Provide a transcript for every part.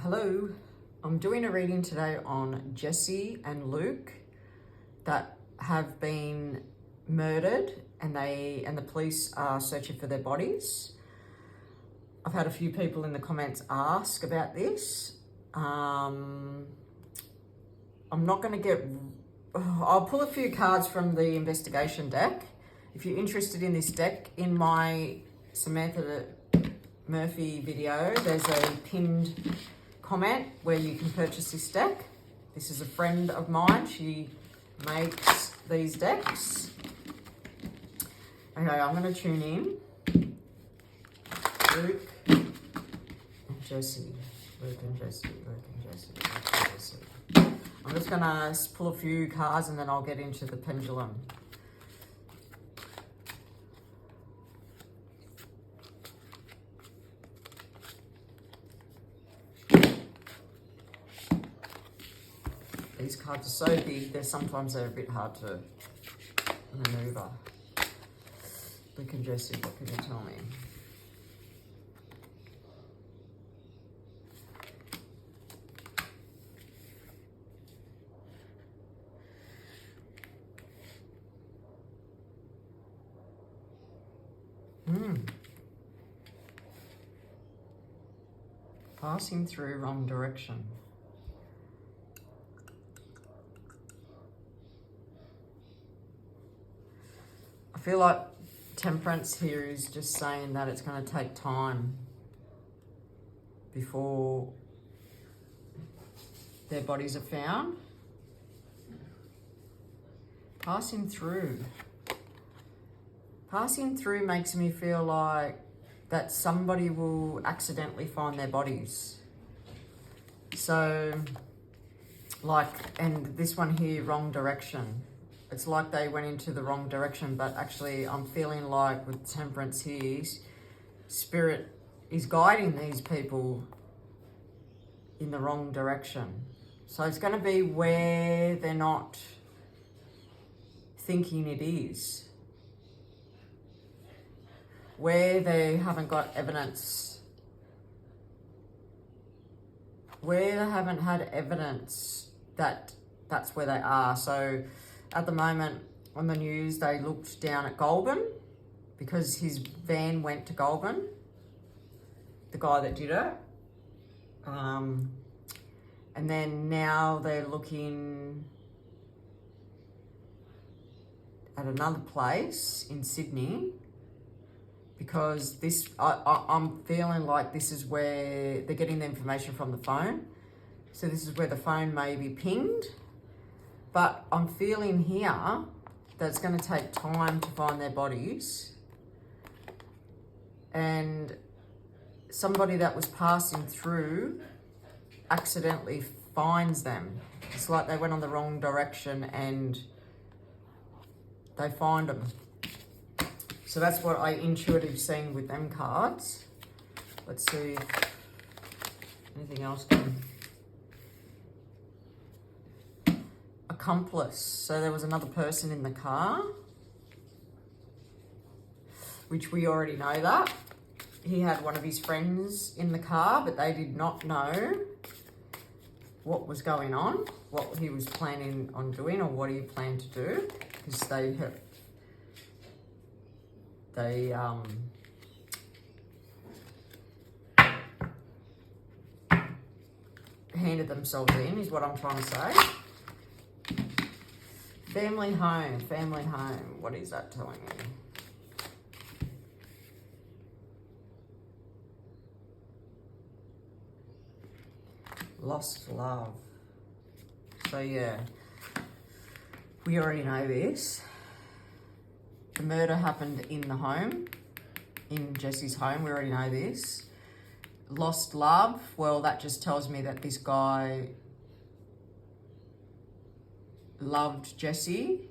Hello, I'm doing a reading today on Jesse and Luke that have been murdered and the police are searching for their bodies. I've had a few people in the comments ask about this. I'm not going to I'll pull a few cards from the investigation deck. If you're interested in this deck, in my Samantha Murphy video, there's a pinned comment where you can purchase this deck. This is a friend of mine. She makes these decks. Okay, I'm going to tune in. Luke and Jesse. Luke and Jesse. Luke and Jesse. Luke and Jesse. I'm just going to pull a few cards and then I'll get into the pendulum. These cards are so big, sometimes they're a bit hard to maneuver. Luke and Jesse, what can you tell me? Passing through wrong direction. I feel like Temperance here is just saying that it's going to take time before their bodies are found. Passing through. Passing through makes me feel like that somebody will accidentally find their bodies. So, and this one here, wrong direction. It's like they went into the wrong direction, but actually I'm feeling like with Temperance here, Spirit is guiding these people in the wrong direction. So it's going to be where they're not thinking it is. Where they haven't got evidence. Where they haven't had evidence that that's where they are. So at the moment on the news, they looked down at Goulburn because his van went to Goulburn, the guy that did it. And then now they're looking at another place in Sydney because I'm feeling like this is where they're getting the information from the phone. So this is where the phone may be pinged. But I'm feeling here that it's going to take time to find their bodies. And somebody that was passing through accidentally finds them. It's like they went on the wrong direction and they find them. So that's what I intuitively seen with them cards. Let's see if anything else can. Accomplice. So there was another person in the car, which we already know that. He had one of his friends in the car, but they did not know what was going on, what he was planning on doing or what he planned to do, because they handed themselves in, is what I'm trying to say. Family home, family home. What is that telling me? Lost love. So yeah, we already know this. The murder happened in the home, in Jesse's home. We already know this. Lost love. Well, that just tells me that this guy loved Jesse,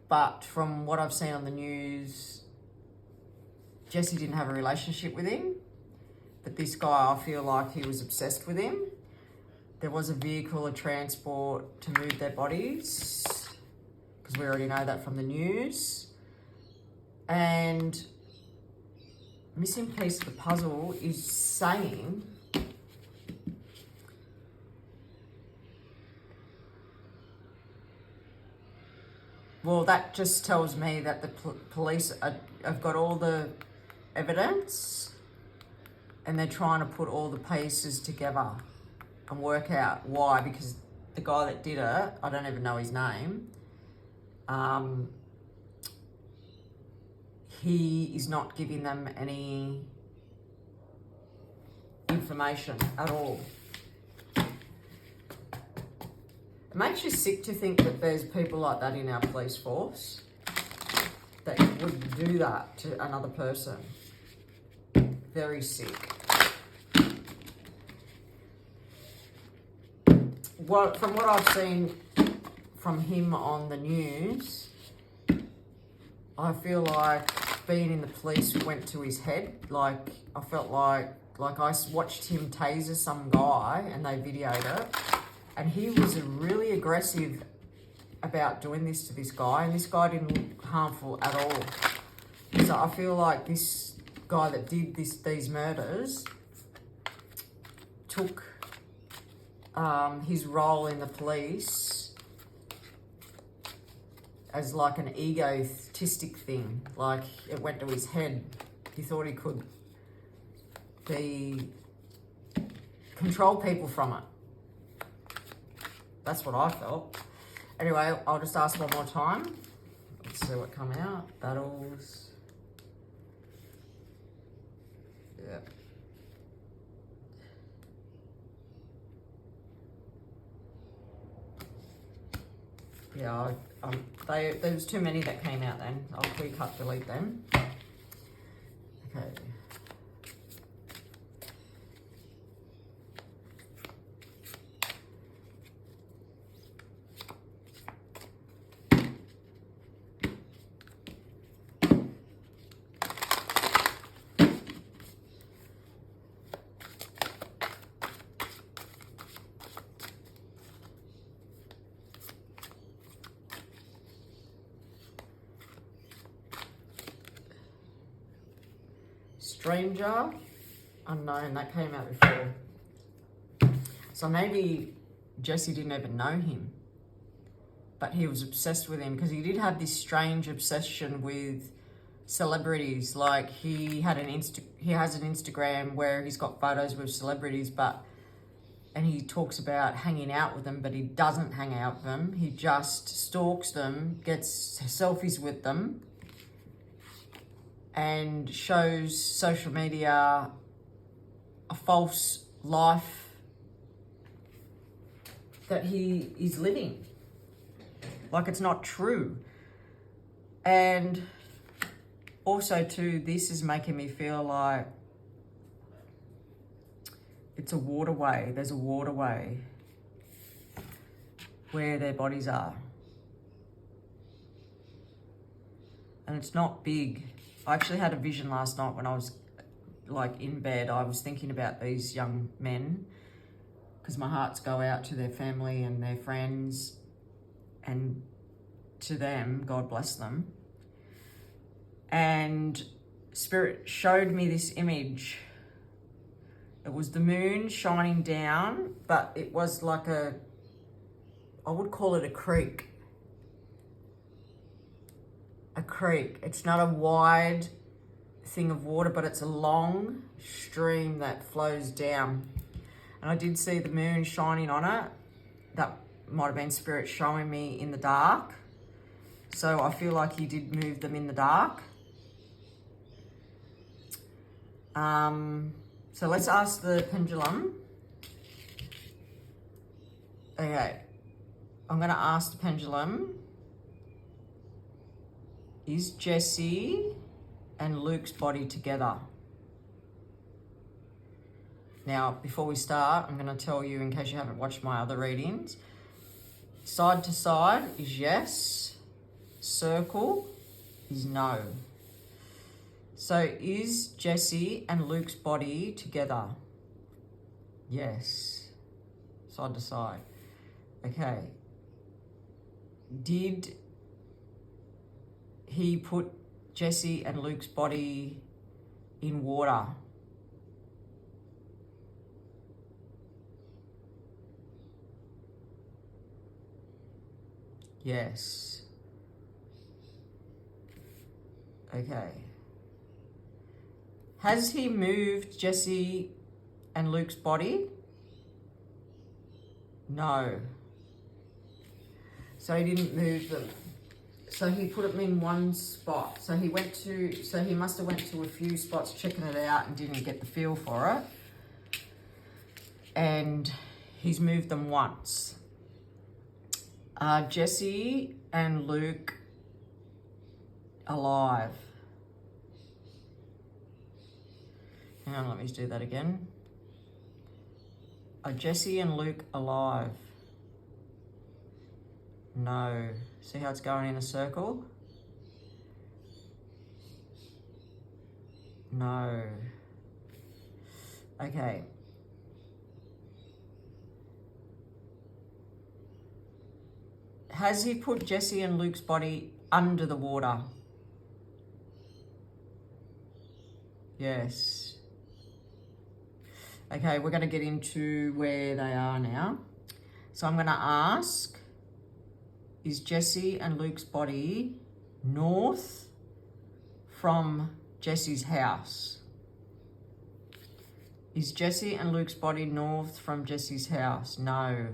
but from what I've seen on the news, Jesse didn't have a relationship with him, but this guy, I feel like he was obsessed with him. There was a vehicle of transport to move their bodies, because we already know that from the news. And missing piece of the puzzle is saying Well, that just tells me that the police have got all the evidence and they're trying to put all the pieces together and work out why, because the guy that did it, I don't even know his name, he is not giving them any information at all. It makes you sick to think that there's people like that in our police force that would do that to another person. Very sick. Well, from what I've seen from him on the news, I feel like being in the police went to his head. Like, I felt like I watched him taser some guy and they videoed it. And he was really aggressive about doing this to this guy. And this guy didn't look harmful at all. So I feel like this guy that did these murders took his role in the police as like an egotistic thing. Like, it went to his head. He thought he could control people from it. That's what I felt. Anyway, I'll just ask one more time. Let's see what come out. Battles. Yeah. Yeah, there was too many that came out then. I'll cut, delete them. Okay. Stranger, unknown, that came out before. So maybe Jesse didn't even know him, but he was obsessed with him because he did have this strange obsession with celebrities. Like, he has an Instagram where he's got photos with celebrities, and he talks about hanging out with them, but he doesn't hang out with them. He just stalks them, gets selfies with them, and shows social media a false life that he is living. Like, it's not true. And also too, this is making me feel like it's a waterway. There's a waterway where their bodies are. And it's not big. I actually had a vision last night when I was like in bed. I was thinking about these young men because my hearts go out to their family and their friends, and to them, God bless them. And Spirit showed me this image. It was the moon shining down, but it was like I would call it a creek. A creek. It's not a wide thing of water, but it's a long stream that flows down. And I did see the moon shining on it. That might have been Spirit showing me in the dark. So I feel like he did move them in the dark. So let's ask the pendulum. Okay. I'm going to ask the pendulum, is Jesse and Luke's body together? Now, before we start, I'm going to tell you, in case you haven't watched my other readings, side to side is yes, circle is no. So is Jesse and Luke's body together? Yes. Side to side. Okay. Did he put Jesse and Luke's body in water? Yes. Okay. Has he moved Jesse and Luke's body? No. So he didn't move them. So he put them in one spot. So he must have went to a few spots checking it out and didn't get the feel for it. And he's moved them once. Are Jesse and Luke alive? Hang on, let me just do that again. Are Jesse and Luke alive? No. See how it's going in a circle? No. Okay. Has he put Jesse and Luke's body under the water? Yes. Okay, we're going to get into where they are now. So I'm going to ask, is Jesse and Luke's body north from Jesse's house? Is Jesse and Luke's body north from Jesse's house? No.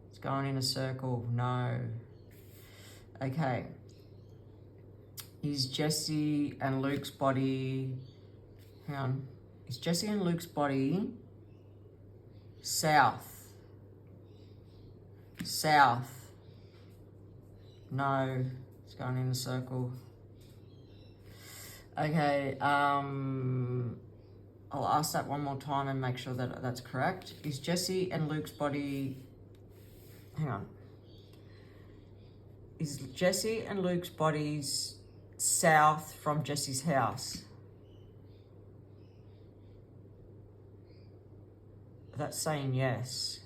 It's going in a circle. No. Okay. Is Jesse and Luke's body... Hang on. Is Jesse and Luke's body south? South. No. It's going in a circle. Okay. I'll ask that one more time and make sure that that's correct. Is Jesse and Luke's body... Hang on. Is Jesse and Luke's bodies south from Jesse's house? That's saying yes.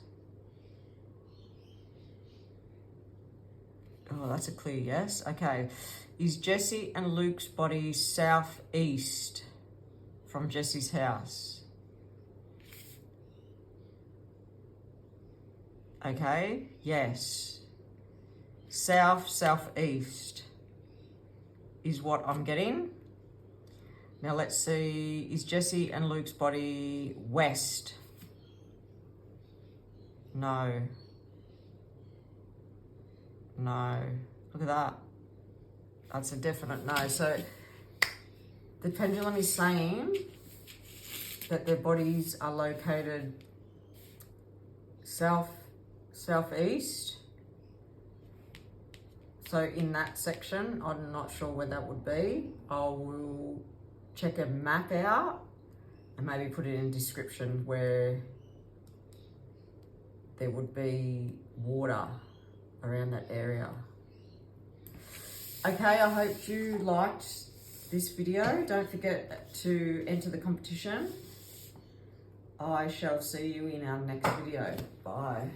Oh, that's a clear yes. Okay. Is Jesse and Luke's body southeast from Jesse's house? Okay. Yes. Southeast is what I'm getting. Now let's see. Is Jesse and Luke's body west? No. No. Look at that. That's a definite no. So the pendulum is saying that their bodies are located southeast. So in that section, I'm not sure where that would be. I will check a map out and maybe put it in description where there would be water around that area. Okay, I hope you liked this video. Don't forget to enter the competition. I shall see you in our next video. Bye.